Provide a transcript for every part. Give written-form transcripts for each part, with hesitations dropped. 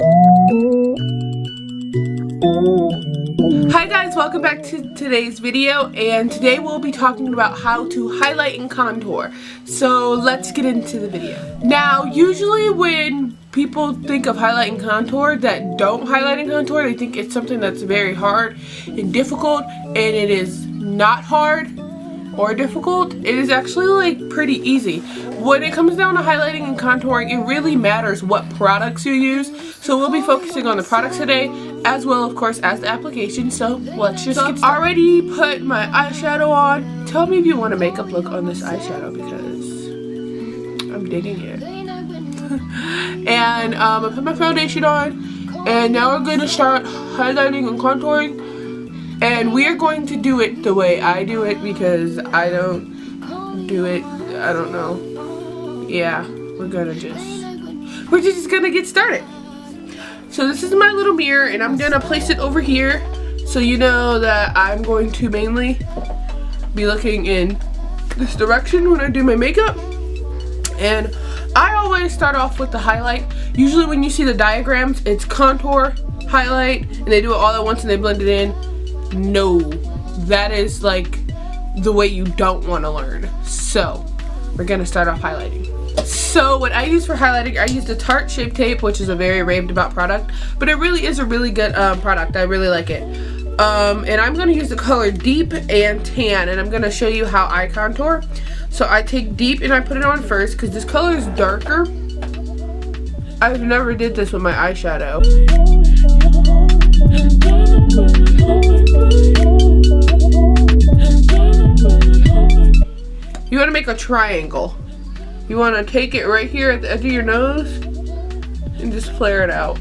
Hi guys, welcome back to today's video, and today we'll be talking about how to highlight and contour. So let's get into the video. Now, usually when people think of highlight and contour that don't highlight and contour, they think it's something that's very hard and difficult, and it is not hard or difficult. It is actually like pretty easy. When it comes down to highlighting and contouring, it really matters what products you use. So we'll be focusing on the products today, as well of course as the application. So let's just get started. I've already put my eyeshadow on. Tell me if you want a makeup look on this eyeshadow because I'm digging it. And I put my foundation on, and now we're going to start highlighting and contouring. And we are going to do it the way I do it because I don't do it. I don't know. Yeah, we're just gonna get started. So this is my little mirror, and I'm gonna place it over here so you know that I'm going to mainly be looking in this direction when I do my makeup. And I always start off with the highlight. Usually when you see the diagrams, it's contour, highlight, and they do it all at once and they blend it in. No, that is like the way you don't want to learn. So we're gonna start off highlighting. So what I use for highlighting, I use the Tarte Shape Tape, which is a very raved about product, but it really is a really good product. I really like it. And I'm gonna use the color Deep and Tan, and I'm gonna show you how I contour. So I take Deep and I put it on first because this color is darker. I've never did this with my eyeshadow. You want to make a triangle. You want to take it right here at the edge of your nose and just flare it out.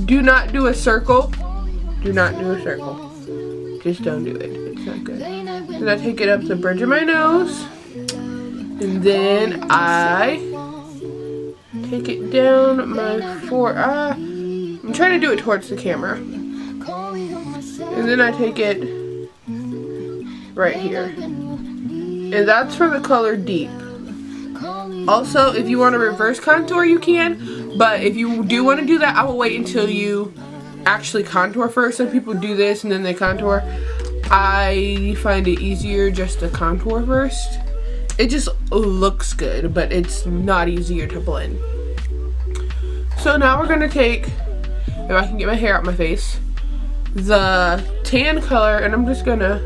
Do not do a circle. Do not do a circle. Just don't do it. It's not good. Then I take it up the bridge of my nose, and then I take it down my forehead. I'm trying to do it towards the camera. And then I take it right here. And that's for the color Deep. Also, if you want to reverse contour, you can. But if you do want to do that, I will wait until you actually contour first. Some people do this and then they contour. I find it easier just to contour first. It just looks good, but it's not easier to blend. So now we're going to take, if I can get my hair out my face, the tan color, and I'm just going to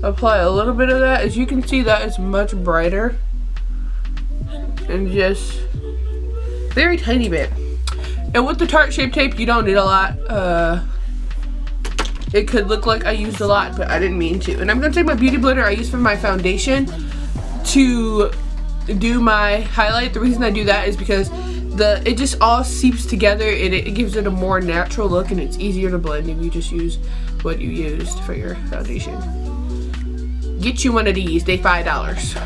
apply a little bit of that. As you can see, that is much brighter, and just very tiny bit. And with the Tarte Shape Tape, you don't need a lot. It could look like I used a lot, but I didn't mean to. And I'm gonna take my beauty blender I use for my foundation to do my highlight. The reason I do that is because it just all seeps together, and it gives it a more natural look, and it's easier to blend if you just use what you used for your foundation. Get you one of these, they $5.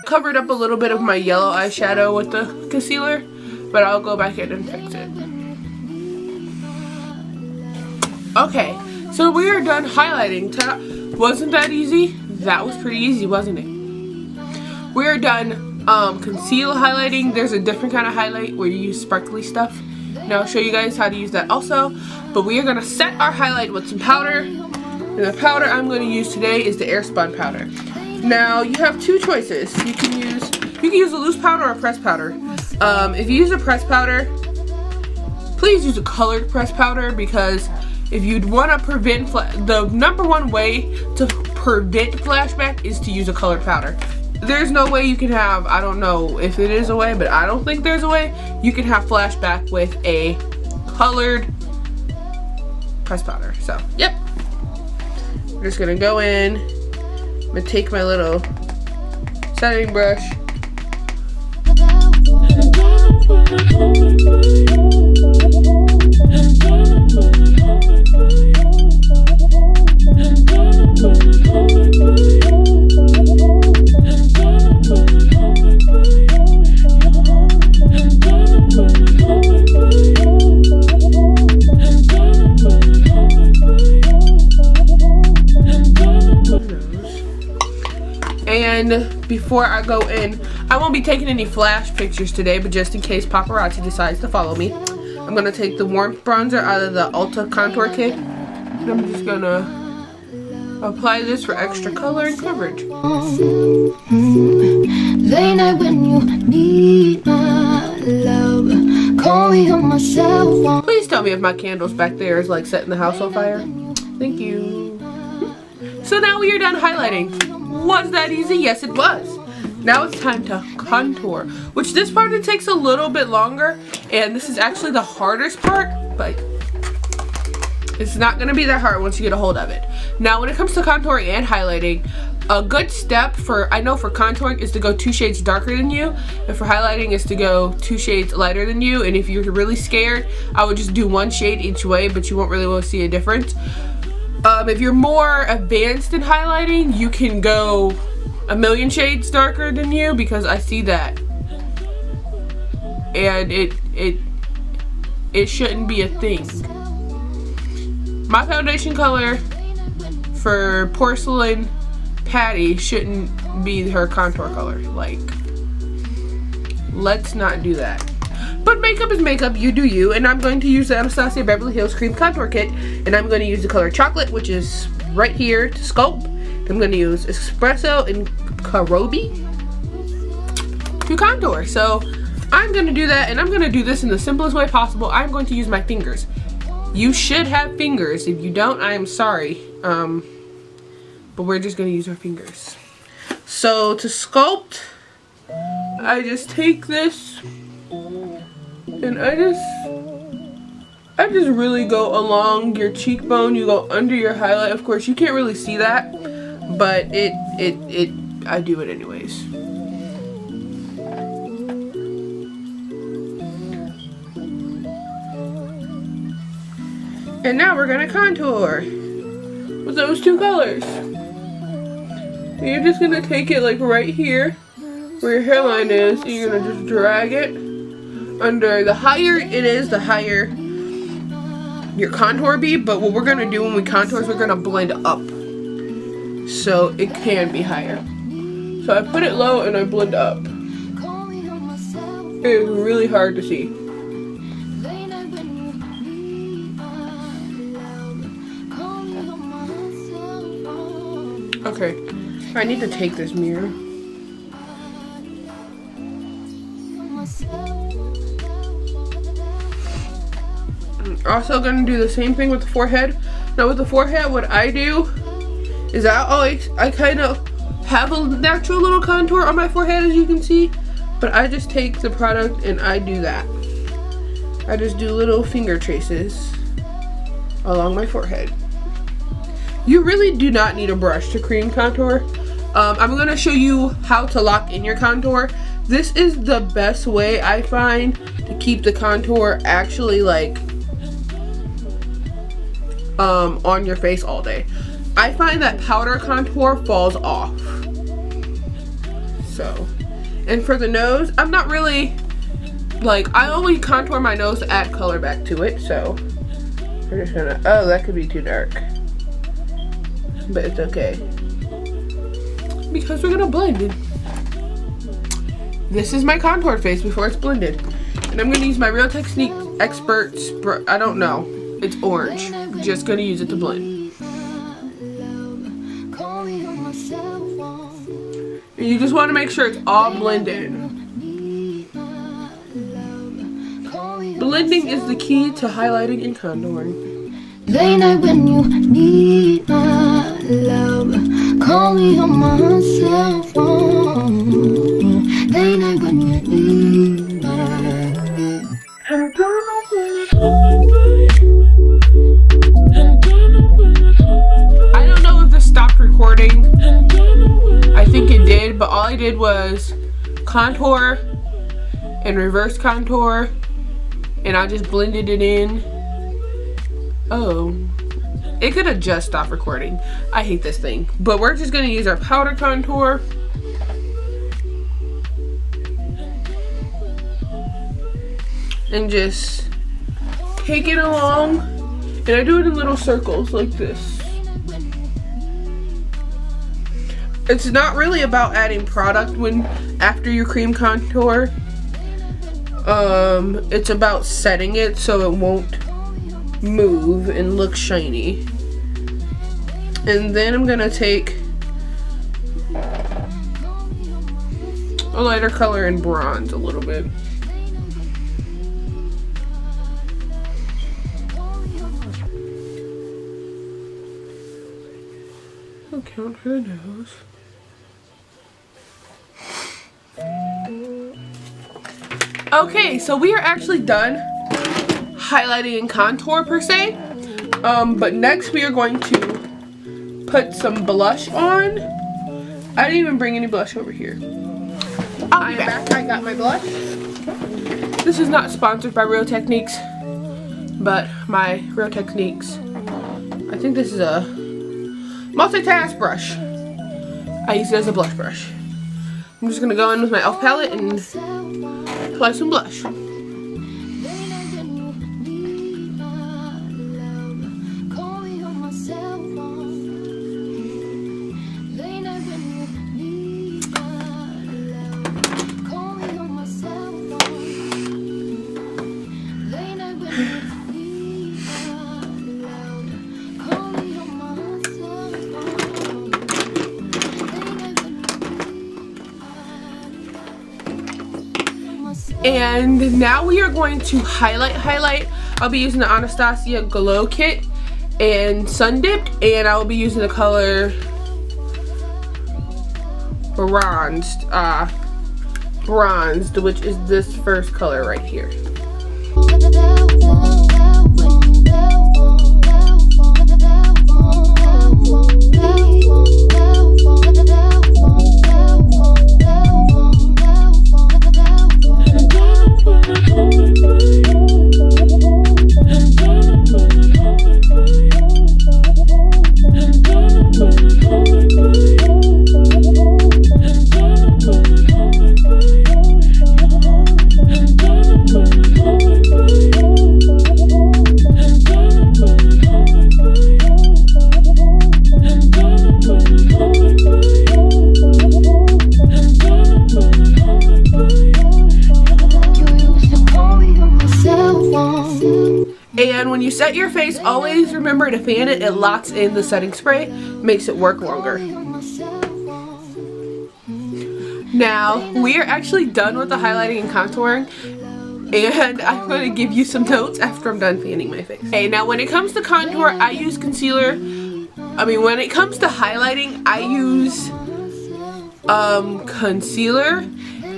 Covered up a little bit of my yellow eyeshadow with the concealer, but I'll go back in and fix it. Okay, so we are done highlighting. Wasn't that easy? That was pretty easy, wasn't it? We are done conceal highlighting. There's a different kind of highlight where you use sparkly stuff, and I'll show you guys how to use that also. But we are going to set our highlight with some powder, and the powder I'm going to use today is the Airspun powder. Now you have two choices. You can use a loose powder or a pressed powder. If you use a pressed powder, please use a colored pressed powder, because if you'd want to prevent the number one way to prevent flashback is to use a colored powder. there's no way you can have, I don't know if it is a way, but I don't think there's a way you can have flashback with a colored pressed powder. So, yep. I'm just gonna go in. I'm gonna take my little setting brush. And before I go in, I won't be taking any flash pictures today, but just in case paparazzi decides to follow me, I'm gonna take the warmth bronzer out of the Ulta contour kit, and I'm just gonna apply this for extra color and coverage. Late night when you need my love, call me on my cell phone. Please tell me if my candles back there is like setting the house on fire. Thank you. So now we are done highlighting. Was that easy? Yes, it was. Now it's time to contour, which this part it takes a little bit longer, and this is actually the hardest part, but it's not going to be that hard once you get a hold of it. Now when it comes to contouring and highlighting, a good step for, I know for contouring is to go 2 shades darker than you, and for highlighting is to go 2 shades lighter than you. And if you're really scared, I would just do 1 shade each way, but you won't really want to see a difference. If you're more advanced in highlighting, you can go 1,000,000 shades darker than you, because I see that, and it shouldn't be a thing. My foundation color for Porcelain Patty shouldn't be her contour color. Like, let's not do that. But makeup is makeup, you do you, and I'm going to use the Anastasia Beverly Hills Cream Contour Kit, and I'm going to use the color Chocolate, which is right here, to sculpt. I'm going to use Espresso and Karobi to contour. So I'm going to do that, and I'm going to do this in the simplest way possible. I'm going to use my fingers. You should have fingers. If you don't, I am sorry. But we're just going to use our fingers. So to sculpt, I just take this, and I just really go along your cheekbone. You go under your highlight. Of course, you can't really see that, but I do it anyways. And now we're gonna contour with those 2 colors. And you're just gonna take it like right here where your hairline is, and you're gonna just drag it under. The higher it is, the higher your contour be, but what we're gonna do when we contour is we're gonna blend up, so it can be higher. So I put it low and I blend up. It is really hard to see. Okay, I need to take this mirror. Also gonna do the same thing with the forehead. Now with the forehead, what I do is I kind of have a natural little contour on my forehead, as you can see, but I just take the product and I do that. I just do little finger traces along my forehead. You really do not need a brush to cream contour. I'm gonna show you how to lock in your contour. This is the best way I find to keep the contour actually like on your face all day. I find that powder contour falls off. So, and for the nose, I'm not really like, I only contour my nose to add color back to it. So we're just gonna, oh, that could be too dark, but it's okay because we're gonna blend it. This is my contour face before it's blended, and I'm gonna use my Real Technique Expert I don't know, it's orange. I'm just gonna use it to blend. And you just want to make sure it's all blended. Blending is the key to highlighting and contouring. Late night when you need my love, call me on my cell phone. phone. Late night when you need my love. I don't know if this stopped recording. I think it did, but all I did was contour and reverse contour, and I just blended it in. Oh, it could have just stopped recording. I hate this thing. But we're just gonna use our powder contour. And just take it along. And I do it in little circles like this. It's not really about adding product after you cream contour. It's about setting it so it won't move and look shiny. And then I'm gonna take a lighter color and bronze a little bit. I'll count for the nose. Okay, so we are actually done highlighting and contour per se. But next we are going to put some blush on. I didn't even bring any blush over here. I'm back. I got my blush. This is not sponsored by Real Techniques, but my Real Techniques. I think this is a multitask brush. I use it as a blush brush. I'm just gonna go in with my e.l.f. palette and apply some blush. And now we are going to highlight. I'll be using the Anastasia Glow Kit and Sun Dipped, and I will be using the color bronzed, which is this first color right here. And when you set your face, always remember to fan it. It locks in the setting spray, makes it work longer. Now, we are actually done with the highlighting and contouring, and I'm going to give you some notes after I'm done fanning my face. Okay, now when it comes to contour, I use concealer. When it comes to highlighting, I use concealer.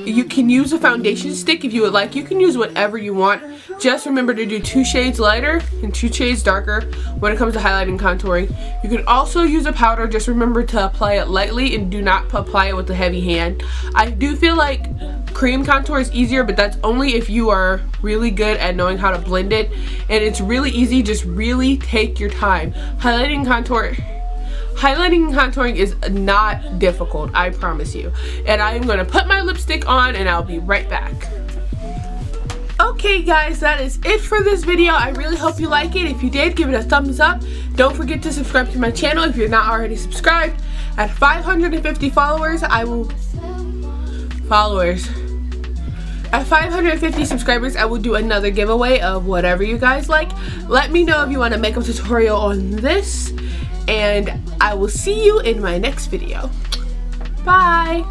You can use a foundation stick if you would like. You can use whatever you want. Just remember to do 2 shades lighter and 2 shades darker when it comes to highlighting and contouring. You can also use a powder. Just remember to apply it lightly and do not apply it with a heavy hand. I do feel like cream contour is easier, but that's only if you are really good at knowing how to blend it. And it's really easy. Just really take your time. Highlighting and contouring is not difficult, I promise you. And I'm going to put my lipstick on and I'll be right back. Okay guys, that is it for this video. I really hope you like it. If you did, give it a thumbs up. Don't forget to subscribe to my channel if you're not already subscribed. At 550 followers, At 550 subscribers, I will do another giveaway of whatever you guys like. Let me know if you want a makeup tutorial on this. And I will see you in my next video. Bye!